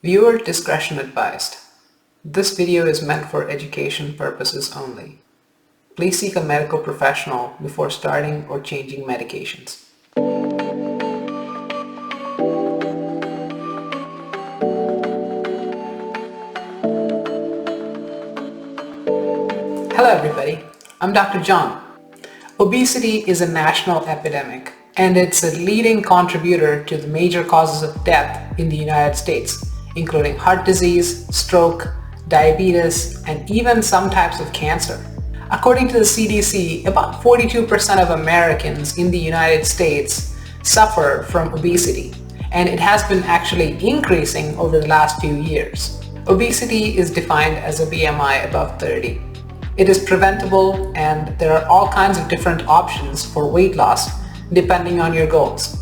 Viewer discretion advised. This video is meant for education purposes only. Please seek a medical professional before starting or changing medications. Hello everybody, I'm Dr. John. Obesity is a national epidemic and it's a leading contributor to the major causes of death in the United States, including heart disease, stroke, diabetes, and even some types of cancer. According to the CDC, about 42% of Americans in the United States suffer from obesity, and it has been actually increasing over the last few years. Obesity is defined as a BMI above 30. It is preventable, and there are all kinds of different options for weight loss depending on your goals.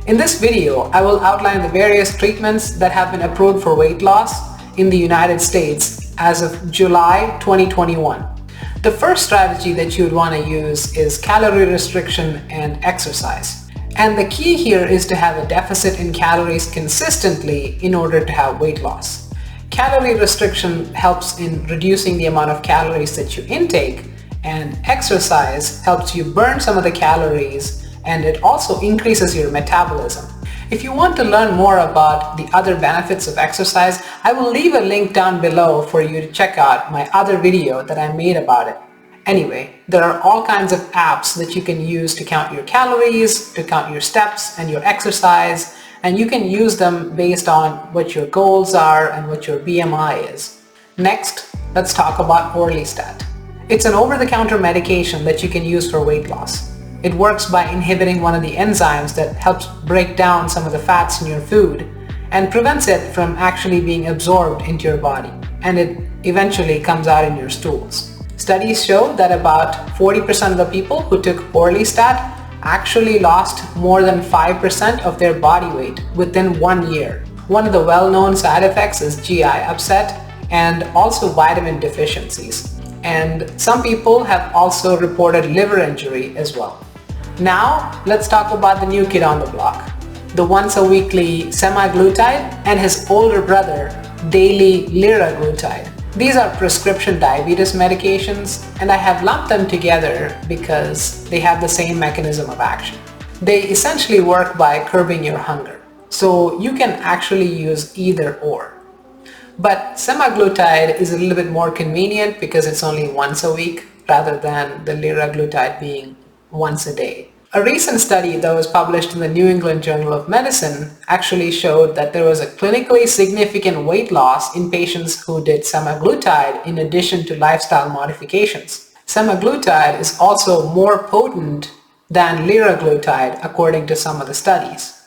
In this video, I will outline the various treatments that have been approved for weight loss in the United States as of July 2021. The first strategy that you would want to use is calorie restriction and exercise. And the key here is to have a deficit in calories consistently in order to have weight loss. Calorie restriction helps in reducing the amount of calories that you intake, and exercise helps you burn some of the calories, and it also increases your metabolism. If you want to learn more about the other benefits of exercise, I will leave a link down below for you to check out my other video that I made about it. Anyway, there are all kinds of apps that you can use to count your calories, to count your steps and your exercise, and you can use them based on what your goals are and what your BMI is. Next, let's talk about orlistat. It's an over-the-counter medication that you can use for weight loss. It works by inhibiting one of the enzymes that helps break down some of the fats in your food and prevents it from actually being absorbed into your body, and it eventually comes out in your stools. Studies show that about 40% of the people who took orlistat actually lost more than 5% of their body weight within 1 year. One of the well-known side effects is GI upset and also vitamin deficiencies. And some people have also reported liver injury as well. Now, let's talk about the new kid on the block, the once-a-weekly semaglutide and his older brother, daily liraglutide. These are prescription diabetes medications, and I have lumped them together because they have the same mechanism of action. They essentially work by curbing your hunger, so you can actually use either or. But semaglutide is a little bit more convenient because it's only once a week rather than the liraglutide being once a day. A recent study that was published in the New England Journal of Medicine actually showed that there was a clinically significant weight loss in patients who did semaglutide in addition to lifestyle modifications. Semaglutide is also more potent than liraglutide according to some of the studies.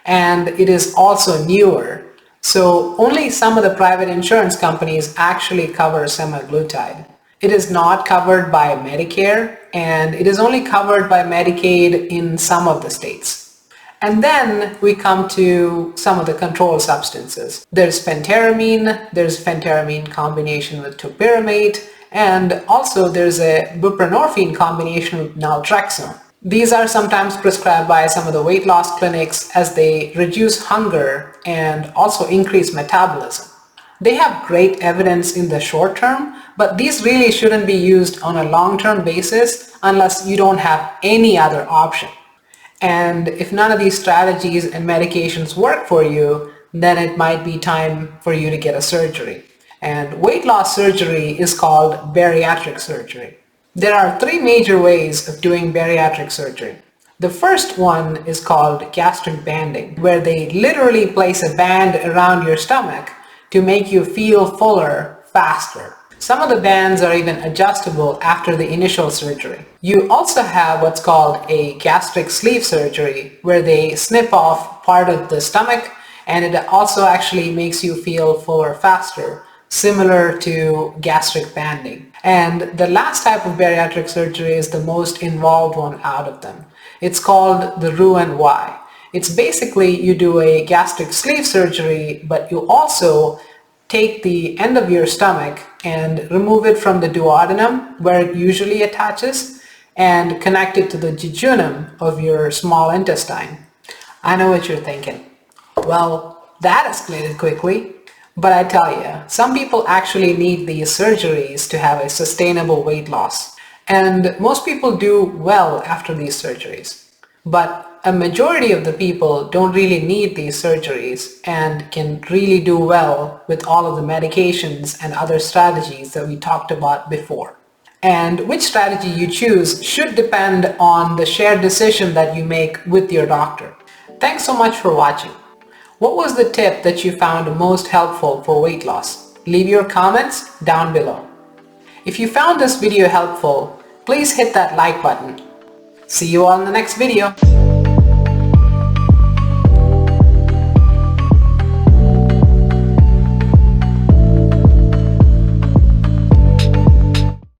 And it is also newer. So only some of the private insurance companies actually cover semaglutide. It is not covered by Medicare, and it is only covered by Medicaid in some of the states. And then we come to some of the controlled substances. There's phentermine combination with topiramate, and also there's a buprenorphine combination with naltrexone. These are sometimes prescribed by some of the weight loss clinics as they reduce hunger and also increase metabolism. They have great evidence in the short term, but these really shouldn't be used on a long-term basis unless you don't have any other option. And if none of these strategies and medications work for you, then it might be time for you to get a surgery. And weight loss surgery is called bariatric surgery. There are three major ways of doing bariatric surgery. The first one is called gastric banding, where they literally place a band around your stomach to make you feel fuller faster. Some of the bands are even adjustable after the initial surgery. You also have what's called a gastric sleeve surgery, where they snip off part of the stomach, and it also actually makes you feel fuller faster, similar to gastric banding. And the last type of bariatric surgery is the most involved one out of them. It's called the Roux-en-Y. It's basically you do a gastric sleeve surgery, but you also take the end of your stomach and remove it from the duodenum where it usually attaches and connect it to the jejunum of your small intestine. I know what you're thinking. Well, that escalated quickly. But I tell you, some people actually need these surgeries to have a sustainable weight loss. And most people do well after these surgeries. But a majority of the people don't really need these surgeries and can really do well with all of the medications and other strategies that we talked about before. And which strategy you choose should depend on the shared decision that you make with your doctor. Thanks so much for watching. What was the tip that you found most helpful for weight loss? Leave your comments down below. If you found this video helpful, please hit that like button. See you all in the next video.